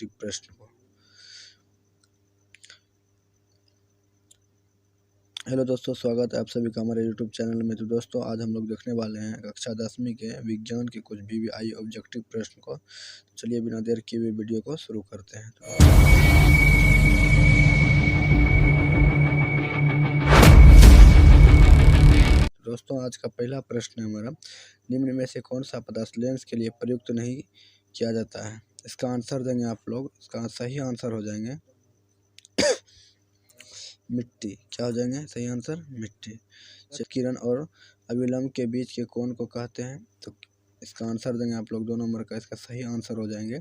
Objective प्रश्न को। Hello दोस्तों, स्वागत है आप सभी का हमारे यूट्यूब चैनल में। तो दोस्तों, आज हम लोग देखने वाले हैं कक्षा 10वीं के विज्ञान के कुछ VVI ऑब्जेक्टिव प्रश्न को। तो चलिए बिना देर किए हुए वीडियो को शुरू करते हैं। दोस्तों, आज का पहला प्रश्न है हमारा, निम्न में से कौन सा पदार्थ लेंस के लिए प्रयुक्त नहीं किया जाता है? इसका आंसर देंगे आप लोग। इसका सही आंसर हो जाएंगे मिट्टी। क्या हो जाएंगे सही आंसर? मिट्टी। किरण और अविलंब के बीच के कोण को कहते हैं? तो इसका आंसर देंगे आप लोग 2 नंबर का। इसका सही आंसर हो जाएंगे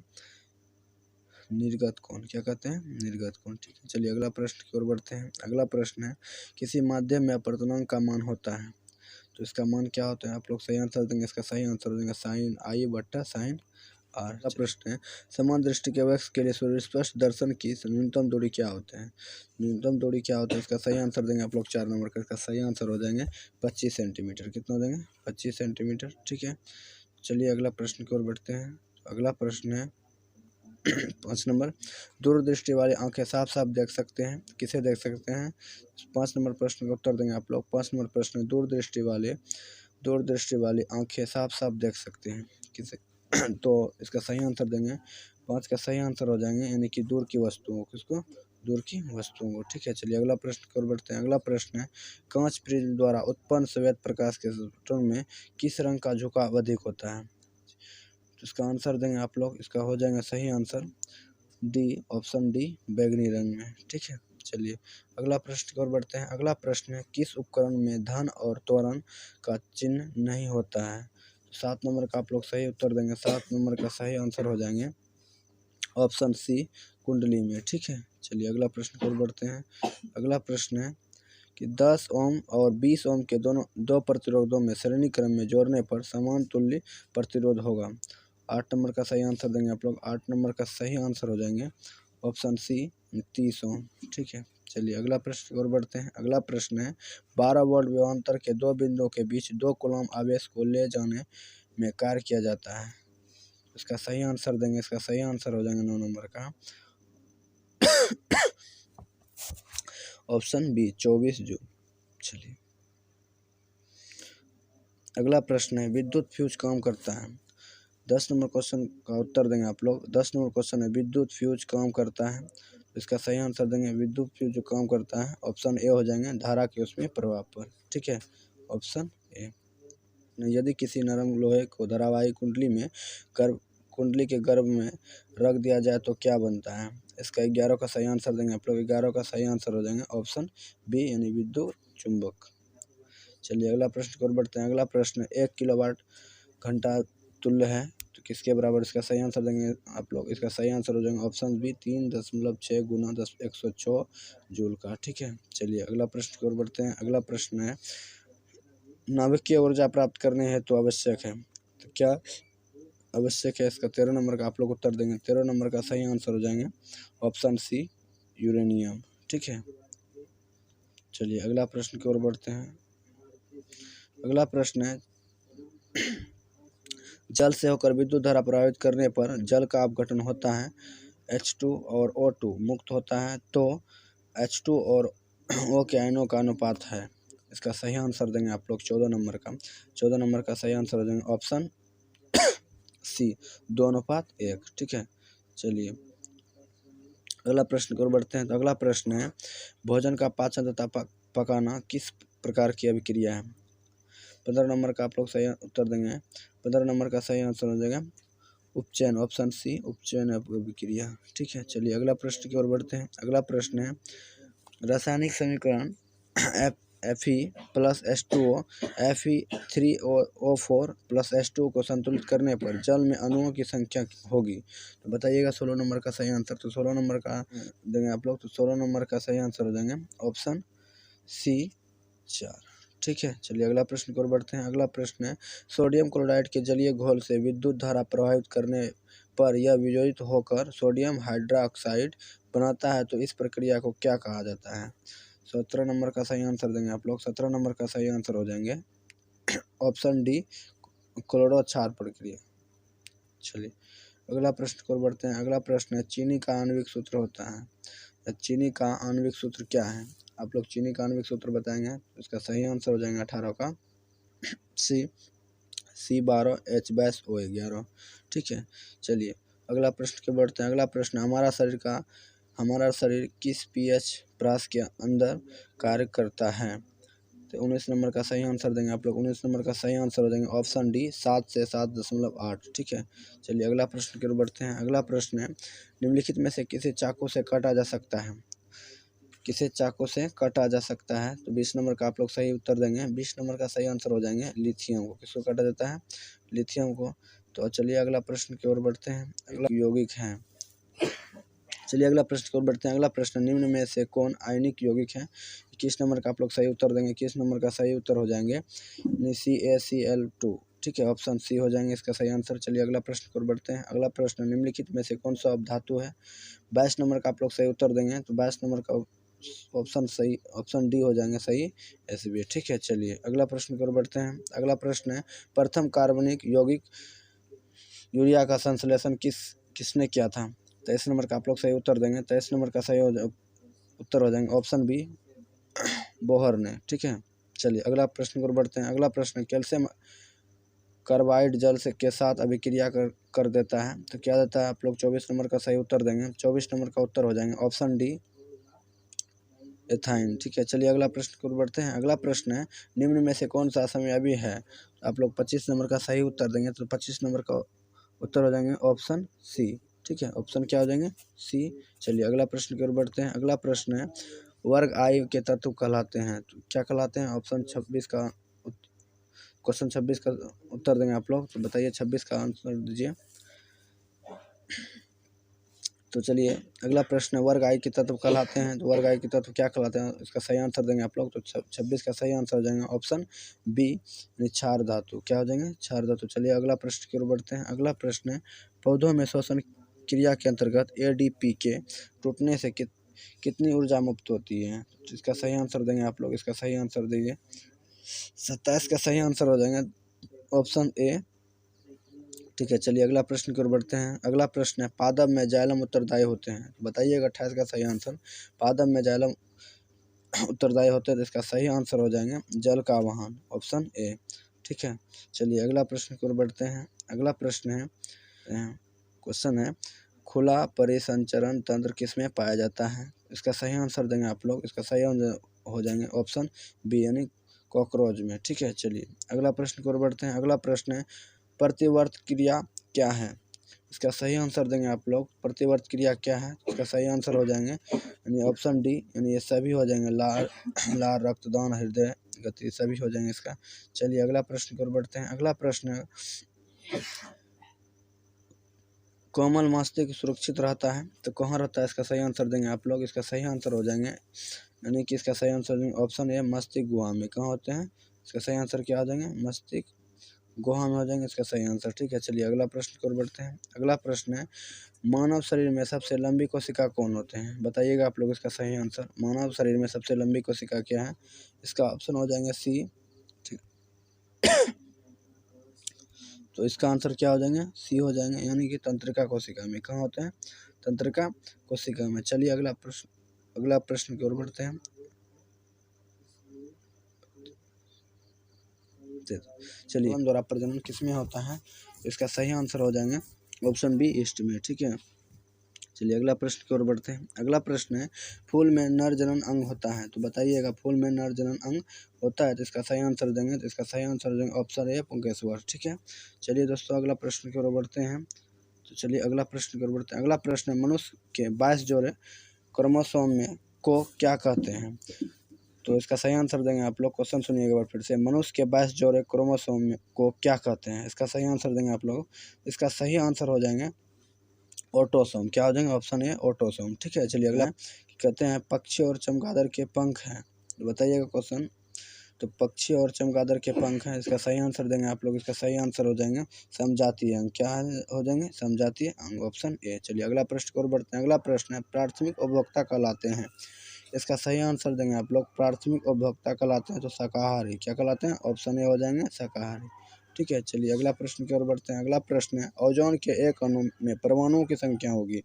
निर्गत कोण। क्या कहते हैं? निर्गत कोण। ठीक है, चलिए अगला प्रश्न की ओर बढ़ते हैं। अगला प्रश्न है, किसी माध्यम में अपवर्तनांक का मान होता है, तो इसका मान क्या होता है? आप लोग सही आंसर देंगे। इसका सही आंसर हो जाएगा sin I बट्टा sin R। अगला प्रश्न है, समान दृष्टि के वक्र के लिए सुस्पष्ट दर्शन की न्यूनतम दूरी क्या होते हैं? न्यूनतम दूरी क्या होता है? इसका सही आंसर देंगे आप लोग 4 नंबर का। इसका सही आंसर हो जाएंगे 25 सेंटीमीटर। कितना देंगे? 25 सेंटीमीटर। ठीक है, चलिए अगला प्रश्न की ओर बढ़ते हैं। अगला प्रश्न है 5 नंबर, दूरदृष्टि वाली आंखें साफ साफ देख सकते हैं, किसे देख सकते हैं? 5 नंबर प्रश्न का उत्तर देंगे आप लोग। 5 नंबर प्रश्न, दूरदृष्टि वाली आंखें साफ साफ देख सकते हैं, किसे? तो इसका सही आंसर देंगे 5 का सही आंसर हो जाएंगे, यानी कि दूर की वस्तुओं। किसको? दूर की वस्तुओं को। ठीक है, चलिए अगला प्रश्न की ओर बढ़ते हैं। अगला प्रश्न है, कांच प्रिज्म द्वारा उत्पन्न श्वेत प्रकाश के स्पेक्ट्रम में किस रंग का झुकाव अधिक होता है? तो इसका आंसर देंगे आप लोग। इसका हो जाएगा सही आंसर डी, ऑप्शन डी, बैंगनी रंग में। ठीक है, चलिए अगला प्रश्न की ओर बढ़ते हैं। अगला प्रश्न है, किस उपकरण में धन और त्वरण का चिन्ह नहीं होता है? 7 नंबर का आप लोग सही उत्तर देंगे। 7 नंबर का सही आंसर हो जाएंगे ऑप्शन सी, कुंडली में। ठीक है, चलिए अगला प्रश्न की ओर बढ़ते हैं। अगला प्रश्न है कि 10 ओम और 20 ओम के दो प्रतिरोधों में श्रेणी क्रम में जोड़ने पर समान तुल्य प्रतिरोध होगा। 8 नंबर का सही आंसर देंगे आप लोग। 8 नंबर का सही आंसर हो जाएंगे ऑप्शन सी, 30 ओम। ठीक है, चलिए अगला प्रश्न की ओर बढ़ते हैं। अगला प्रश्न है, 12 वोल्ट विभवांतर के 2 बिंदुओं के बीच 2 कूलम आवेश को ले जाने में कार्य किया जाता है। इसका सही आंसर देंगे। इसका सही आंसर हो जाएंगे 9 नंबर का ऑप्शन बी, 24 जूल। चलिए अगला प्रश्न है, विद्युत फ्यूज काम करता है? 10 नंबर क्वेश्चन का उत्तर देंगे आप लोग। 10 नंबर क्वेश्चन है, विद्युत फ्यूज काम करता है? इसका सही आंसर देंगे, विद्युत फ्यूज जो काम करता है ऑप्शन ए हो जाएंगे, धारा के उसमें प्रभाव पर। ठीक है, ऑप्शन ए। यदि किसी नरम लोहे को धारावाही कुंडली के गर्भ में रख दिया जाए तो क्या बनता है? इसका 11 का सही आंसर देंगे आप लोग। 11 का सही आंसर हो जाएंगे ऑप्शन बी, यानी विद्युत चुंबक। चलिए अगला प्रश्न की ओर बढ़ते हैं। अगला प्रश्न 1 किलोवाट घंटा तुल्य है, तो किसके बराबर? इसका सही आंसर देंगे आप लोग। इसका सही आंसर हो जाएंगे ऑप्शन बी, 3.6 गुना 106 जूल का। ठीक है, चलिए अगला प्रश्न की ओर बढ़ते हैं। अगला प्रश्न है, नाभिकीय ऊर्जा प्राप्त करने हेतु तो आवश्यक है, तो क्या आवश्यक है? इसका 13 नंबर का आप लोग उत्तर देंगे। 13 नंबर का सही आंसर हो जाएंगे ऑप्शन सी, यूरेनियम। ठीक है, चलिए अगला प्रश्न की ओर बढ़ते हैं। अगला प्रश्न है, जल से होकर विद्युत धारा प्रभावित करने पर जल का अपघटन होता है, H2 और O2 मुक्त होता है, तो H2 और O के आयनों का अनुपात है। इसका सही आंसर देंगे आप लोग 14 नंबर का। 14 नंबर का सही आंसर हो जाएंगे ऑप्शन सी, 2:1। ठीक है, चलिए अगला प्रश्न की ओर बढ़ते हैं। तो अगला प्रश्न है, भोजन का पाचन तथा पकाना किस प्रकार की अभिक्रिया है? 15 नंबर का आप लोग सही उत्तर देंगे। 15 नंबर का सही आंसर हो जाएगा उपचयन, ऑप्शन सी, उपचयन अभिक्रिया। ठीक है, चलिए अगला प्रश्न की ओर बढ़ते हैं। अगला प्रश्न है, रासायनिक समीकरण Fe plus H2O Fe3O4 plus H2O को संतुलित करने पर जल में अणुओं की संख्या होगी, तो बताइएगा 16 नंबर का सही आंसर। तो 16 नंबर का देंगे आप लोग। तो 16 नंबर का सही आंसर हो जाएंगे ऑप्शन सी, 4। ठीक है, चलिए अगला प्रश्न की ओर बढ़ते हैं। अगला प्रश्न है, सोडियम क्लोराइड के जलीय घोल से विद्युत धारा प्रभावित करने पर यह वियोजित होकर सोडियम हाइड्रोक्साइड बनाता है, तो इस प्रक्रिया को क्या कहा जाता है? 17 नंबर का सही आंसर देंगे आप लोग। 17 नंबर का सही आंसर हो जाएंगे ऑप्शन डी, क्लोरो क्षार प्रक्रिया। चलिए अगला प्रश्न की ओर बढ़ते हैं। अगला प्रश्न है चीनी का आणविक सूत्र होता है। चीनी का आणविक सूत्र क्या है? आप लोग चीनी का आणविक सूत्र बताएंगे। इसका सही आंसर हो जाएंगे 18 का C12H22O11। ठीक है, चलिए अगला प्रश्न के बढ़ते हैं। अगला प्रश्न, हमारा शरीर किस pH प्रास के अंदर कार्य करता है? तो 19 नंबर का सही आंसर देंगे आप लोग। 19 नंबर का सही आंसर हो जाएंगे ऑप्शन डी 7 से 7.8। ठीक है, चलिए अगला प्रश्न की ओर बढ़ते हैं। अगला प्रश्न है निम्नलिखित में से किसे चाकू से काटा जा सकता है? किसे चाकू से काटा जा सकता है? तो 20 नंबर का आप लोग सही उत्तर देंगे। 20 नंबर का सही आंसर हो जाएंगे लिथियम को। किसको काटा जाता है? लिथियम को। तो चलिए अगला प्रश्न की ओर बढ़ते हैं। अगला यौगिक है। चलिए अगला प्रश्न की ओर बढ़ते हैं। अगला प्रश्न, निम्न में से कौन आयनिक यौगिक है? 21 नंबर का आप लोग सही उत्तर देंगे। 21 नंबर का सही उत्तर हो जाएंगे CaCl2। ठीक है, ऑप्शन सी हो जाएंगे इसका सही आंसर। चलिए अगला प्रश्न की ओर बढ़ते हैं। अगला प्रश्न, निम्नलिखित में से कौन सा अपधातु है? 22 नंबर का आप लोग सही उत्तर देंगे। तो 22 नंबर का ऑप्शन डी हो जाएंगे सही Sb। ठीक है, चलिए अगला प्रश्न की ओर बढ़ते हैं। अगला प्रश्न है प्रथम कार्बनिक यौगिक यूरिया का संश्लेषण किसने किया था? 23 नंबर का आप लोग सही उत्तर देंगे। 23 नंबर का सही उत्तर हो जाएंगे ऑप्शन बी बोहर ने। ठीक है, चलिए अगला प्रश्न की ओर बढ़ते हैं। अगला प्रश्न, कैल्शियम कार्बाइड जल से के साथ अभिक्रिया कर देता है तो क्या देता है? आप लोग 24 नंबर का सही उत्तर देंगे। 24 नंबर का उत्तर हो जाएंगे ऑप्शन डी एथाइन। ठीक है, चलिए अगला प्रश्न की ओर बढ़ते हैं। अगला प्रश्न है निम्न में से कौन सा असमयावी है? आप लोग 25 नंबर का सही उत्तर देंगे। तो 25 नंबर का उत्तर हो जाएंगे ऑप्शन सी। ठीक है, ऑप्शन क्या हो जाएंगे? सी। चलिए अगला प्रश्न की ओर बढ़ते हैं। अगला प्रश्न है वर्ग आई के तत्व कहलाते हैं तो क्या कहलाते हैं? ऑप्शन 26 का क्वेश्चन 26 का उत्तर देंगे आप लोग। तो बताइए 26 का आंसर दीजिए। तो चलिए अगला प्रश्न है वर्ग आई के तत्व कहलाते हैं तो वर्ग आई के तत्व क्या कहलाते हैं? इसका सही आंसर देंगे आप लोग। तो 26 का सही आंसर हो जाएंगे ऑप्शन बी क्षार धातु। क्या हो जाएंगे? क्षार धातु। चलिए अगला प्रश्न की ओर बढ़ते हैं। अगला प्रश्न है पौधों में श्वसन क्रिया के अंतर्गत ADP के टूटने से कितनी ऊर्जा मुक्त होती है? तो इसका सही आंसर देंगे आप लोग। इसका सही आंसर दीजिए। 27 का सही आंसर हो जाएंगे ऑप्शन ए। ठीक है, चलिए अगला प्रश्न की ओर बढ़ते हैं। अगला प्रश्न है पादप में जाइलम उत्तरदायी होते हैं। बताइएगा 28 का सही आंसर। पादप में जाइलम उत्तरदायी होते हैं तो इसका सही आंसर हो जाएंगे जल का वाहन, ऑप्शन ए। ठीक है, चलिए अगला प्रश्न की ओर बढ़ते हैं। अगला प्रश्न है क्वेश्चन है खुला परिसंचरण तंत्र किसमें पाया जाता है? इसका सही आंसर देंगे आप लोग। इसका सही हो जाएंगे ऑप्शन बी यानी कॉकरोच में। ठीक है, चलिए अगला प्रश्न की ओर बढ़ते हैं। अगला प्रश्न है प्रतिवर्त क्रिया क्या है? इसका सही आंसर देंगे आप लोग। प्रतिवर्त क्रिया क्या है? इसका सही आंसर हो जाएंगे यानी ऑप्शन डी यानी ये सभी हो जाएंगे लार रक्तदान हृदय गति सभी हो जाएंगे इसका। चलिए अगला प्रश्न की ओर बढ़ते हैं। अगला प्रश्न कोमल मस्तिष्क सुरक्षित रहता है तो कहाँ रहता है? इसका सही आंसर देंगे आप लोग। इसका सही आंसर हो जाएंगे यानी कि इसका सही आंसर देंगे ऑप्शन ए मस्तिष्क गुहा में। कहाँ होते हैं? इसका सही आंसर क्या हो जाएंगे? मस्तिष्क गुहा में हो जाएंगे इसका सही आंसर। ठीक है, चलिए अगला प्रश्न की ओर बढ़ते हैं। अगला प्रश्न है मानव शरीर में सबसे लंबी कोशिका कौन होते हैं? बताइएगा आप लोग इसका सही आंसर। मानव शरीर में सबसे लंबी कोशिका क्या है? इसका ऑप्शन हो जाएंगे सी। ठीक, तो इसका आंसर क्या हो जाएंगे? सी हो जाएंगे यानी कि तंत्रिका कोशिका में। कहाँ होते हैं? तंत्रिका कोशिका में। चलिए अगला प्रश्न की ओर बढ़ते हैं। चलिए द्वारा प्रजनन किसमें होता है? इसका सही आंसर हो जाएंगे ऑप्शन बी ईस्ट में। ठीक है, चलिए अगला प्रश्न की ओर बढ़ते हैं। अगला प्रश्न है फूल में नर जनन अंग होता है तो बताइएगा फूल में नर जनन अंग होता है तो इसका सही आंसर देंगे। तो इसका सही आंसर देंगे ऑप्शन ए पुंकेश्वर। ठीक है, चलिए दोस्तों अगला प्रश्न की ओर बढ़ते हैं। तो चलिए अगला प्रश्न की ओर बढ़ते हैं। अगला प्रश्न है मनुष्य के 22 जोड़े क्रोमोसोम में को क्या कहते हैं? तो इसका सही आंसर देंगे आप लोग। क्वेश्चन सुनिएगा एक बार फिर से। मनुष्य के 22 जोड़े क्रोमोसोम को क्या कहते हैं? इसका सही आंसर देंगे आप लोग। इसका सही आंसर हो जाएंगे ऑटोसोम। क्या हो जाएंगे? Option A autosome. ठीक है, चलिए अगला कहते हैं पक्षी और चमगादड़ के पंख हैं तो बताइएगा क्वेश्चन। तो पक्षी और चमगादड़ के पंख हैं इसका सही आंसर देंगे आप लोग। इसका सही आंसर हो जाएंगे समजातीय अंग। क्या हो जाएंगे? समजातीय अंग, ऑप्शन ए। चलिए अगला प्रश्न की ओर बढ़ते हैं। अगला प्रश्न है प्राथमिक उपभोक्ता कहलाते हैं। इसका सही आंसर देंगे आप लोग। प्राथमिक उपभोक्ता कहलाते हैं तो शाकाहारी। क्या कहलाते हैं? ऑप्शन ए हो जाएंगे शाकाहारी। ठीक है, चलिए अगला प्रश्न की ओर बढ़ते हैं। अगला प्रश्न है, ओजोन के एक अणु में परमाणुओं की संख्या होगी,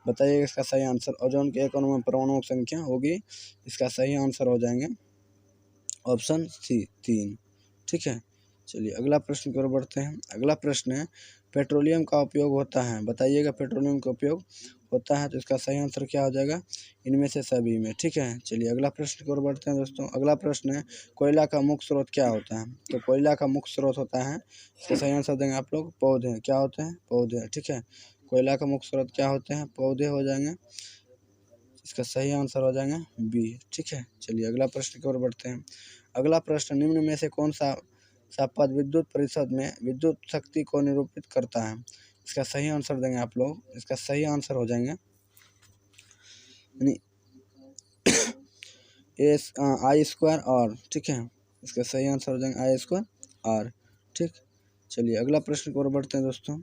बताइए इसका सही आंसर। ओजोन के एक अणु में परमाणुओं की संख्या होगी, इसका सही आंसर हो जाएंगे ऑप्शन सी 3। ठीक है, चलिए अगला प्रश्न की ओर बढ़ते हैं। अगला प्रश्न है, पेट्रोलियम का उपयोग होता है, बताइएगा पेट्रोलियम का उपयोग होता है, तो इसका सही आंसर क्या हो जाएगा, इनमें से सभी में। ठीक है, चलिए अगला प्रश्न की ओर बढ़ते हैं दोस्तों। अगला प्रश्न है, कोयला का मुख्य स्रोत क्या होता है, तो कोयला का मुख्य स्रोत होता है, इसका सही आंसर देंगे आप लोग पौधे। क्या होते हैं, पौधे। ठीक है, कोयला का मुख्य स्रोत क्या होते हैं, पौधे हो जाएंगे, इसका सही आंसर हो जाएंगे बी। ठीक है, चलिए अगला प्रश्न की ओर बढ़ते हैं। अगला प्रश्न, निम्न में से कौन सा पद विद्युत परिषद में विद्युत शक्ति को निरूपित करता है, इसका सही आंसर देंगे आप लोग, इसका सही आंसर हो जाएंगे आई स्क्वायर आर। ठीक है, इसका सही आंसर हो जाएंगे आई स्क्वायर आर। ठीक, चलिए अगला प्रश्न की ओर बढ़ते हैं दोस्तों।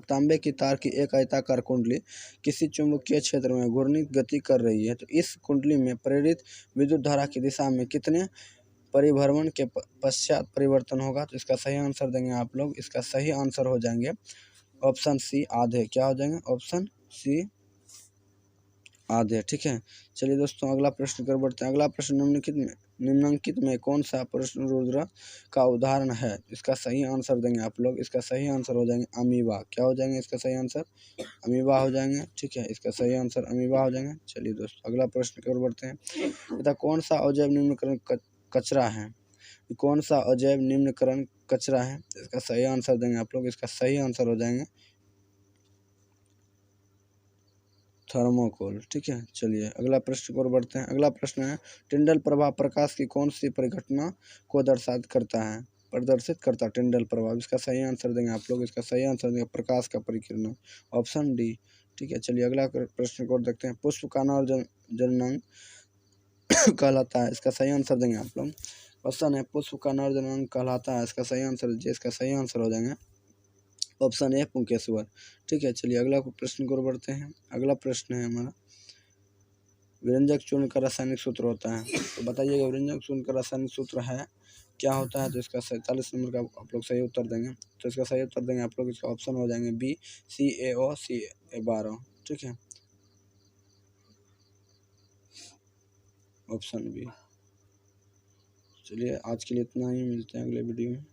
तांबे की तार की एक आयताकार कुंडली किसी चुंबकीय क्षेत्र में घूर्णी गति कर रही है, तो इस कुंडली में प्रेरित विद्युत धारा की दिशा में कितने परिभ्रमण के पश्चात परिवर्तन होगा, तो इसका सही आंसर देंगे आप लोग, इसका सही आंसर हो जाएंगे ऑप्शन सी आधे। क्या हो जाएंगे, ऑप्शन सी आधे। ठीक है, चलिए दोस्तों अगला प्रश्न कर बढ़ते हैं। अगला प्रश्न, निम्नलिखित में कौन सा प्रश्न रुद्र का उदाहरण है, इसका सही आंसर देंगे आप लोग, इसका सही आंसर हो जाएंगे अमीबा। क्या हो जाएंगे, इसका सही आंसर अमीबा हो जाएंगे। ठीक है, इसका सही आंसर अमीबा हो जाएंगे। चलिए दोस्तों अगला प्रश्न की ओर बढ़ते हैं। तथा कौन सा अजैव निम्नकरण कचरा है, कौन सा अजैव निम्नकरण कचरा है, इसका सही आंसर देंगे आप लोग, इसका सही आंसर हो जाएंगे थर्मोकोल। ठीक है, चलिए अगला प्रश्न की ओर बढ़ते हैं। अगला प्रश्न है, टिंडल प्रभाव प्रकाश की कौन सी परिघटना को प्रदर्शित करता है टिंडल प्रभाव, इसका सही आंसर देंगे आप लोग, इसका सही आंसर देंगे प्रकाश का परिकिरण, ऑप्शन डी। ठीक है, चलिए अगला प्रश्न को देखते हैं। पुष्प का नाम जननांग कहलाता है, इसका सही आंसर देंगे आप लोग। क्वेश्चन है, पुष्प का नर जननांग कहलाता है, इसका सही आंसर दीजिए, इसका सही आंसर हो जाएंगे ऑप्शन ए पुंकेश्वर। ठीक है, चलिए अगला प्रश्न की ओर बढ़ते हैं। अगला प्रश्न है हमारा, व्यंजक चूर्ण का रासायनिक सूत्र होता है, तो बताइएगा व्यंजक चूर्ण का रासायनिक सूत्र है क्या होता है, तो इसका 47 नंबर का आप लोग सही उत्तर देंगे, तो इसका सही उत्तर देंगे आप लोग, इसका ऑप्शन हो जाएंगे बी CaO CA12। ठीक है, ऑप्शन बी। चलिए आज के लिए इतना ही, मिलते हैं अगले वीडियो में।